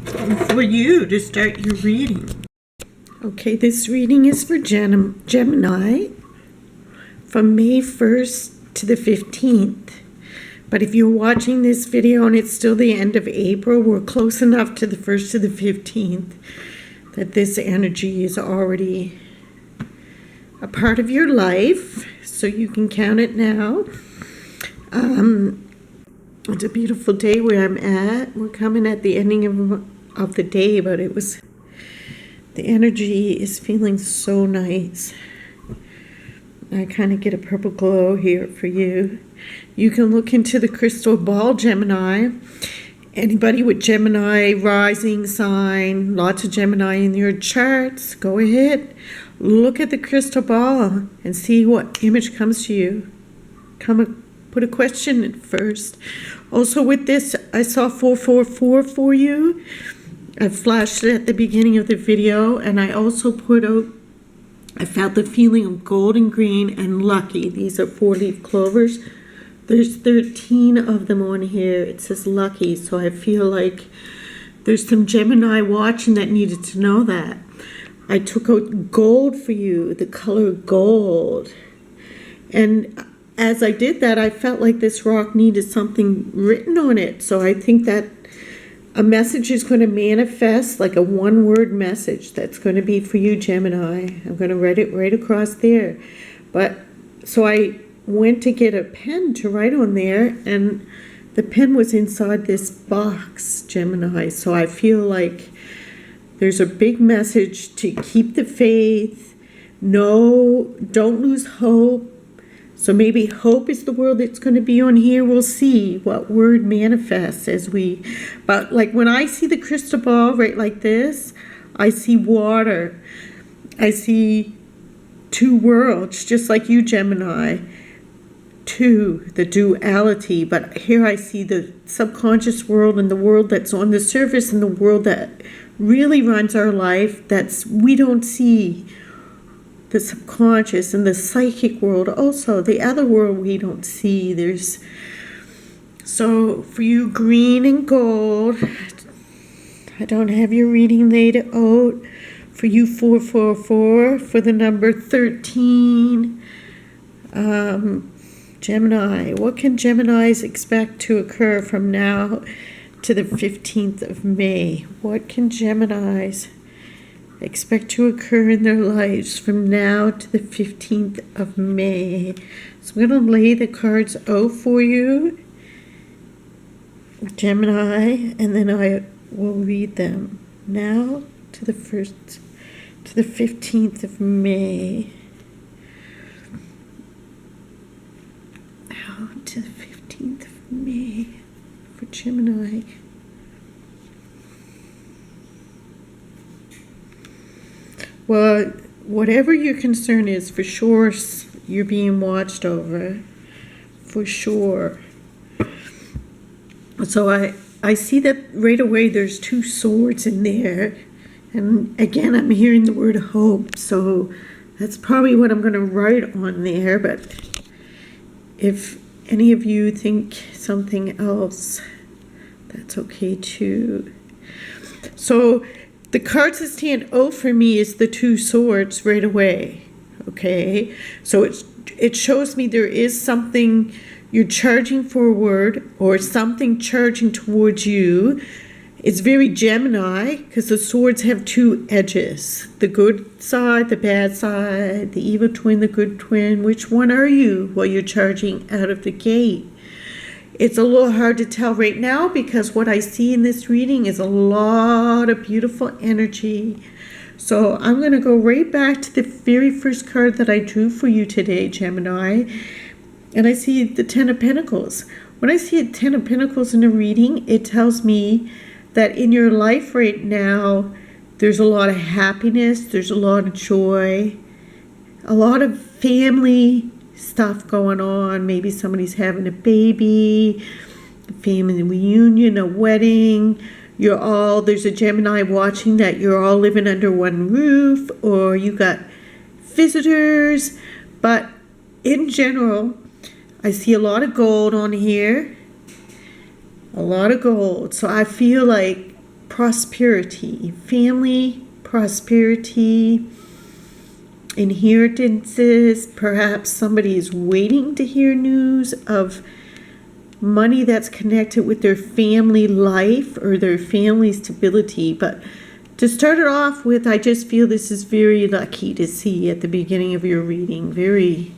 for you to start your reading. Okay, this reading is for Gemini from May 1st to the 15th. But if you're watching this video and it's still the end of April, we're close enough to the 1st to the 15th that this energy is already a part of your life, so you can count it now. It's a beautiful day where I'm at. We're coming at the ending of the day, but the energy is feeling so nice. I kind of get a purple glow here for you. You can look into the crystal ball, Gemini. Anybody with Gemini rising sign, lots of Gemini in your charts, go ahead. Look at the crystal ball and see what image comes to you. Put a question at first. Also with this, I saw 444 for you. I flashed it at the beginning of the video, and I also put out, I felt the feeling of golden green and lucky. These are 4-leaf clovers. There's 13 of them on here. It says lucky, so I feel like there's some Gemini watching that needed to know that. I took out gold for you, the color gold. And as I did that, I felt like this rock needed something written on it. So I think that a message is going to manifest, like a one-word message that's going to be for you, Gemini. I'm going to write it right across there. But so I went to get a pen to write on there, and the pen was inside this box, Gemini. So I feel like there's a big message to keep the faith. No, don't lose hope. So maybe hope is the word that's going to be on here. We'll see what word manifests but like when I see the crystal ball right like this, I see water. I see two worlds, just like you, Gemini. Two, the duality. But here I see the subconscious world and the world that's on the surface and the world that really runs our life we don't see. The subconscious and the psychic world, also the other world we don't see. So for you, green and gold, I don't have your reading laid out. For you, 444, for the number 13, Gemini. What can Geminis expect to occur from now to the 15th of May? What can Geminis expect to occur in their lives from now to the 15th of May? So I'm going to lay the cards out for you, Gemini, and then I will read them now to the 15th of May. Now to the 15th of May for Gemini. Well, whatever your concern is, for sure you're being watched over. For sure. So I see that right away there's two swords in there. And again, I'm hearing the word hope. So that's probably what I'm going to write on there. But if any of you think something else, that's okay too. So the cards that stand out for me is the two swords right away, okay? So it shows me there is something you're charging forward or something charging towards you. It's very Gemini because the swords have two edges. The good side, the bad side, the evil twin, the good twin. Which one are you while you're charging out of the gate? It's a little hard to tell right now because what I see in this reading is a lot of beautiful energy. So I'm going to go right back to the very first card that I drew for you today, Gemini. And I see the Ten of Pentacles. When I see a Ten of Pentacles in a reading, it tells me that in your life right now, there's a lot of happiness, there's a lot of joy, a lot of family stuff going on. Maybe somebody's having a baby, a family reunion, a wedding. There's a Gemini watching that you're all living under one roof, or you got visitors. But in general, I see a lot of gold on here. A lot of gold. So I feel like prosperity, family prosperity, inheritances. Perhaps somebody is waiting to hear news of money that's connected with their family life or their family stability. But to start it off with, I just feel this is very lucky to see at the beginning of your reading, very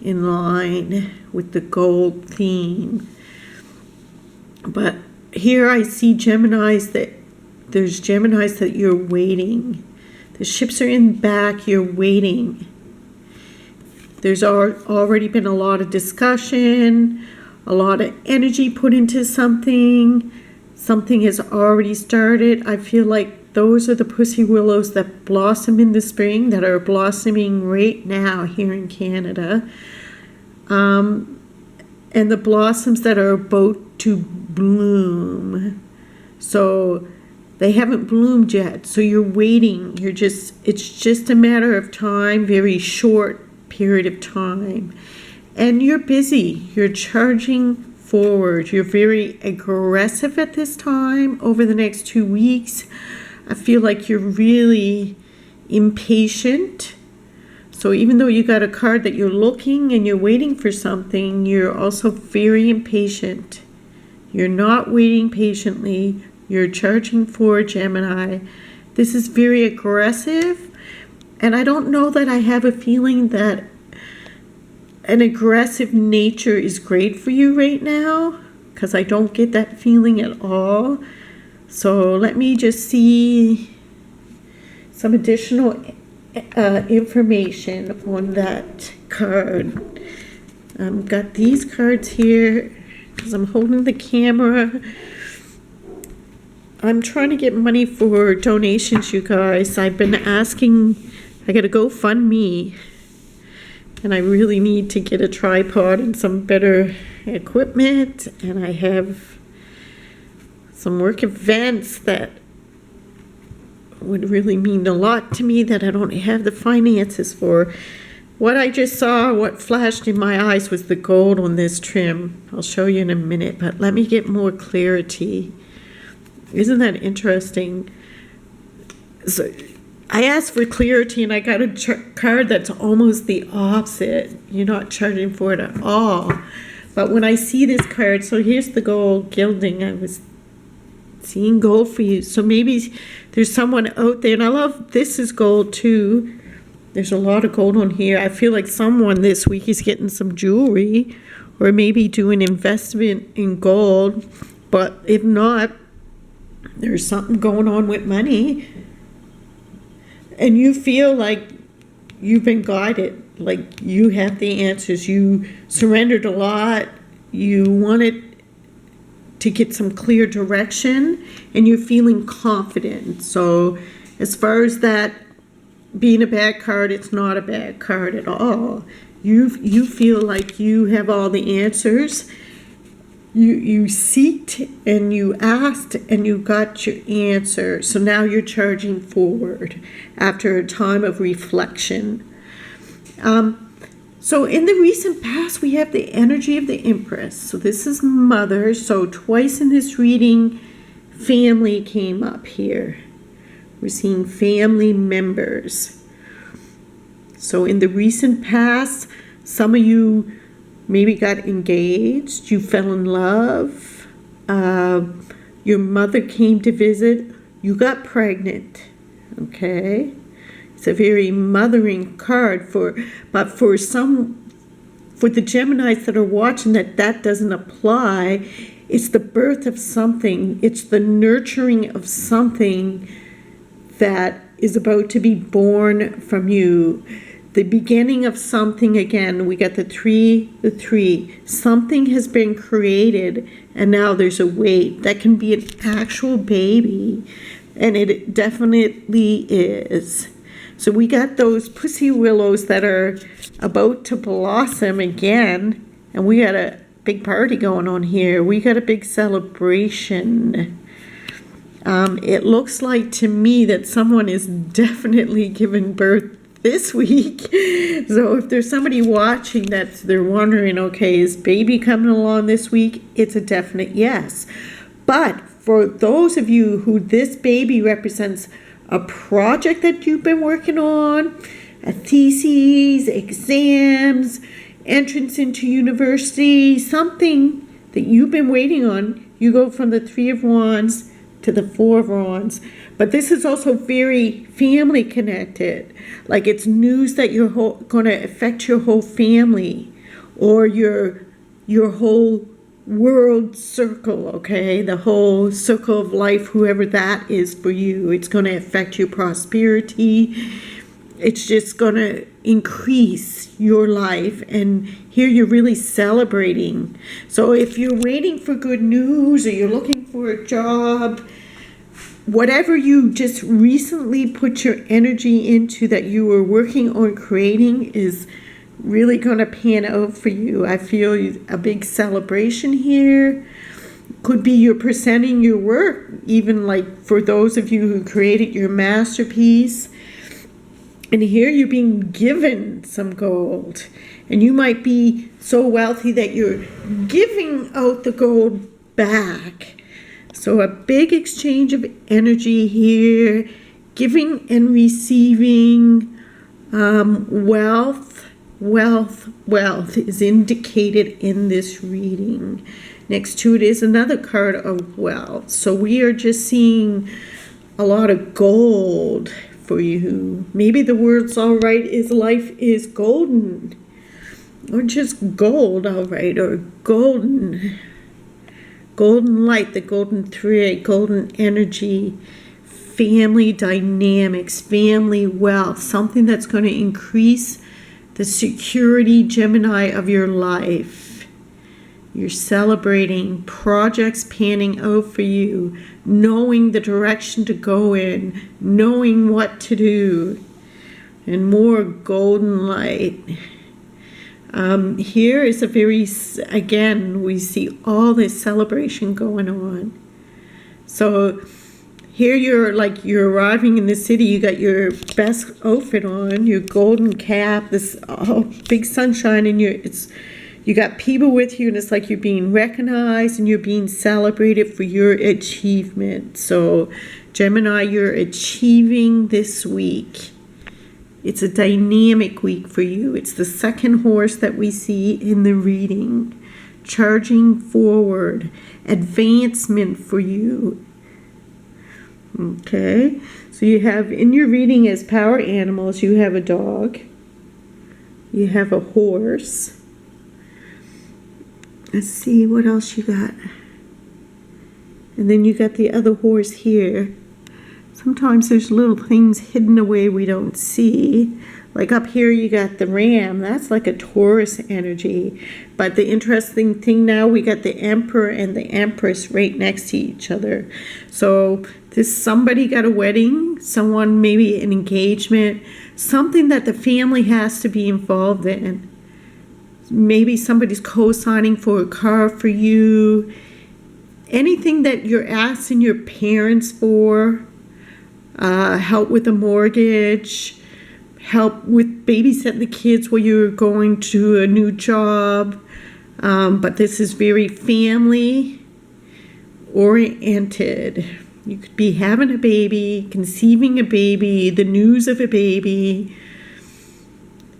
in line with the gold theme. But here I see Geminis there's Geminis that you're waiting. The ships are in back, you're waiting. There's already been a lot of discussion, a lot of energy put into something. Something has already started. I feel like those are the pussy willows that blossom in the spring, that are blossoming right now here in Canada. And the blossoms that are about to bloom. So they haven't bloomed yet. So you're waiting. It's just a matter of time, very short period of time. And you're busy. You're charging forward. You're very aggressive at this time over the next 2 weeks. I feel like you're really impatient. So even though you got a card that you're looking and you're waiting for something, you're also very impatient. You're not waiting patiently. You're charging forward, Gemini. This is very aggressive. And I don't know that I have a feeling that an aggressive nature is great for you right now, because I don't get that feeling at all. So let me just see some additional information on that card. I've got these cards here because I'm holding the camera. I'm trying to get money for donations, you guys. I've been asking, I got to GoFundMe. And I really need to get a tripod and some better equipment. And I have some work events that would really mean a lot to me that I don't have the finances for. What I just saw, what flashed in my eyes was the gold on this trim. I'll show you in a minute, but let me get more clarity. Isn't that interesting? So I asked for clarity and I got a card that's almost the opposite. You're not charging for it at all. But when I see this card, so here's the gold gilding. I was seeing gold for you. So maybe there's someone out there, and I love this is gold too. There's a lot of gold on here. I feel like someone this week is getting some jewelry or maybe doing investment in gold. But if not, there's something going on with money. And you feel like you've been guided, like you have the answers. You surrendered a lot. You wanted to get some clear direction, and you're feeling confident. So as far as that being a bad card, it's not a bad card at all. You feel like you have all the answers. You seeked and you asked and you got your answer. So now you're charging forward after a time of reflection. So in the recent past, we have the energy of the Empress. So this is mother. So twice in this reading, family came up here. We're seeing family members. So in the recent past, some of you maybe got engaged, you fell in love, your mother came to visit, you got pregnant, okay? It's a very mothering card but for the Geminis that are watching that doesn't apply. It's the birth of something. It's the nurturing of something that is about to be born from you. The beginning of something again. We got the three. Something has been created and now there's a wait. That can be an actual baby, and it definitely is. So we got those pussy willows that are about to blossom again, and we got a big party going on here. We got a big celebration. It looks like to me that someone is definitely giving birth this week. So if there's somebody watching they're wondering, okay, is baby coming along this week? It's a definite yes. But for those of you who this baby represents a project that you've been working on, a thesis, exams, entrance into university, something that you've been waiting on, you go from the Three of Wands to the Four of Wands. But this is also very family connected. Like it's news that you're going to affect your whole family or your whole world circle, okay? The whole circle of life, whoever that is for you. It's going to affect your prosperity. It's just going to increase your life. And here you're really celebrating. So if you're waiting for good news or you're looking for a job, whatever you just recently put your energy into that you were working on creating is really going to pan out for you. I feel a big celebration here. Could be you're presenting your work, even like for those of you who created your masterpiece. And here you're being given some gold. And you might be so wealthy that you're giving out the gold back. So a big exchange of energy here, giving and receiving. Wealth is indicated in this reading. Next to it is another card of wealth. So we are just seeing a lot of gold for you. Maybe the words all right is life is golden. Or just gold, all right, or golden. Golden light, the golden thread, golden energy, family dynamics, family wealth, something that's going to increase the security, Gemini, of your life. You're celebrating projects panning out for you, knowing the direction to go in, knowing what to do, and more golden light. Here is again, we see all this celebration going on. So here you're arriving in the city, you got your best outfit on, your golden cap, this big sunshine, and you got people with you, and it's like you're being recognized and you're being celebrated for your achievement. So Gemini, you're achieving this week. It's a dynamic week for you. It's the second horse that we see in the reading. Charging forward, advancement for you. Okay, so you have in your reading as power animals, you have a dog, you have a horse. Let's see what else you got. And then you got the other horse here. Sometimes there's little things hidden away we don't see. Like up here you got the ram. That's like a Taurus energy. But the interesting thing now, we got the Emperor and the Empress right next to each other. So somebody got a wedding, someone maybe an engagement, something that the family has to be involved in. Maybe somebody's co-signing for a car for you. Anything that you're asking your parents for. Help with a mortgage, help with babysitting the kids while you're going to a new job. But this is very family oriented. You could be having a baby, conceiving a baby, the news of a baby.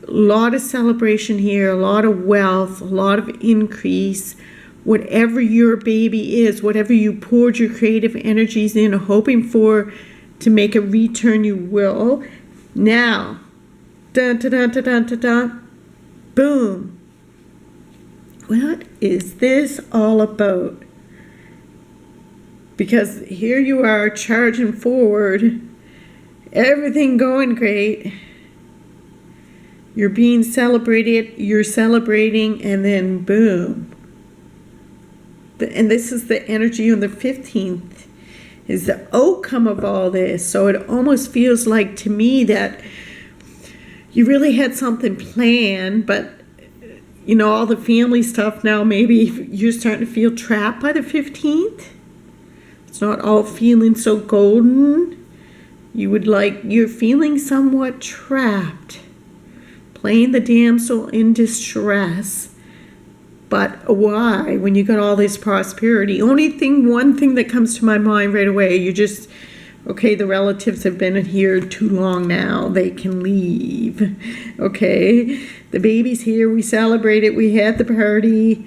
A lot of celebration here, a lot of wealth, a lot of increase. Whatever your baby is, whatever you poured your creative energies in, hoping for to make a return, you will. Now, dun dun dun dun dun dun dun, boom. What is this all about? Because here you are charging forward, everything going great. You're being celebrated, you're celebrating, and then boom. And this is the energy on the 15th. Is the outcome of all this. So it almost feels like to me that you really had something planned, but all the family stuff now, maybe you're starting to feel trapped by the 15th. It's not all feeling so golden. You're feeling somewhat trapped, playing the damsel in distress. But why? When you got all this prosperity, one thing that comes to my mind right away, okay, the relatives have been here too long now. They can leave. Okay, the baby's here. We celebrate it. We had the party.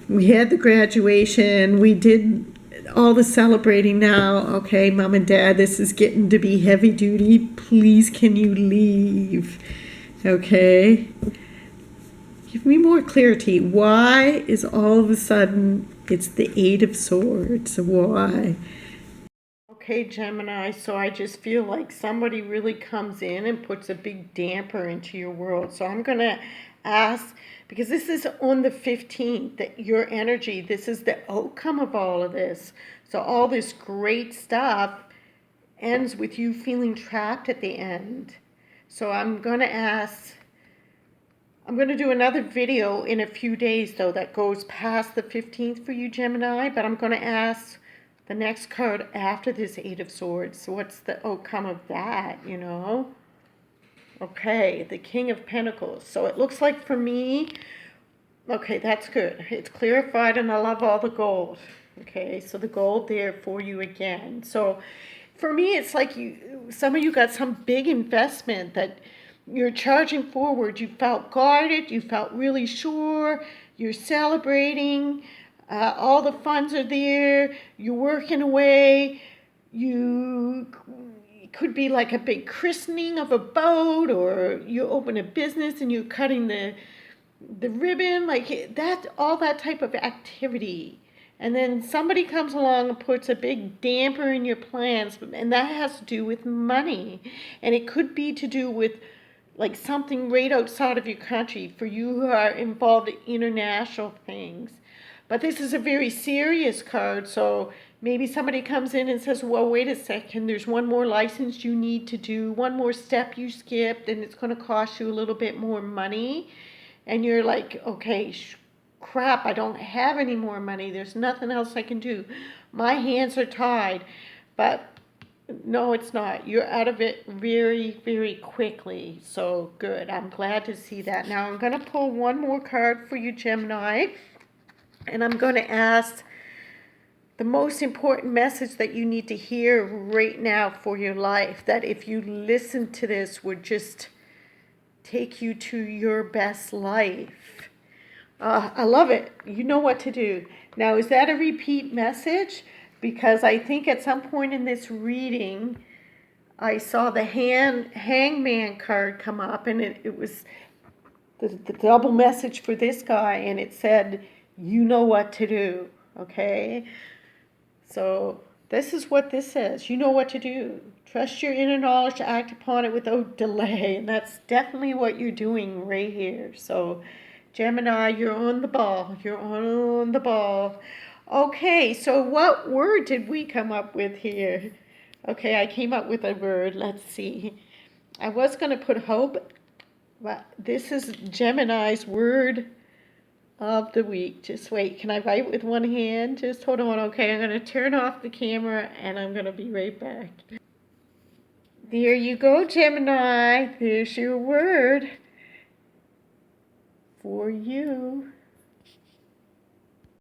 We had the graduation. We did all the celebrating now. Okay, mom and dad, this is getting to be heavy duty. Please, can you leave? Okay. Give me more clarity. Why is all of a sudden it's the Eight of Swords? Why? Okay, Gemini, so I just feel like somebody really comes in and puts a big damper into your world. So I'm going to ask, because this is on the 15th, that your energy, this is the outcome of all of this. So all this great stuff ends with you feeling trapped at the end. So I'm going to do another video in a few days, though, that goes past the 15th for you, Gemini, but I'm going to ask the next card after this Eight of Swords. So what's the outcome of that, you know? Okay, the King of Pentacles. So it looks like for me, okay, that's good. It's clarified, and I love all the gold. Okay, so the gold there for you again. So for me, it's like some of you got some big investment that you're charging forward. You felt guarded. You felt really sure. You're celebrating. All the funds are there. You're working away. It could be like a big christening of a boat, or you open a business and you're cutting the ribbon, like that, all that type of activity. And then somebody comes along and puts a big damper in your plans, and that has to do with money. And it could be to do with like something right outside of your country for you who are involved in international things. But this is a very serious card, so maybe somebody comes in and says, well, wait a second, there's one more license you need to do, one more step you skipped, and it's going to cost you a little bit more money. And you're like, okay, crap, I don't have any more money. There's nothing else I can do. My hands are tied. But no, it's not. You're out of it very, very quickly. So good. I'm glad to see that. Now I'm going to pull one more card for you, Gemini. And I'm going to ask the most important message that you need to hear right now for your life. That if you listen to this, would just take you to your best life. I love it. You know what to do. Now, is that a repeat message? Because I think at some point in this reading, I saw the hangman card come up, and it was the double message for this guy, and it said, you know what to do, okay? So this is what this says. You know what to do. Trust your inner knowledge to act upon it without delay, and that's definitely what you're doing right here. So Gemini, you're on the ball. You're on the ball. Okay, so what word did we come up with here? Okay, I came up with a word. Let's see. I was going to put hope, but this is Gemini's word of the week. Just wait. Can I write with one hand? Just hold on. Okay, I'm going to turn off the camera, and I'm going to be right back. There you go, Gemini. There's your word for you.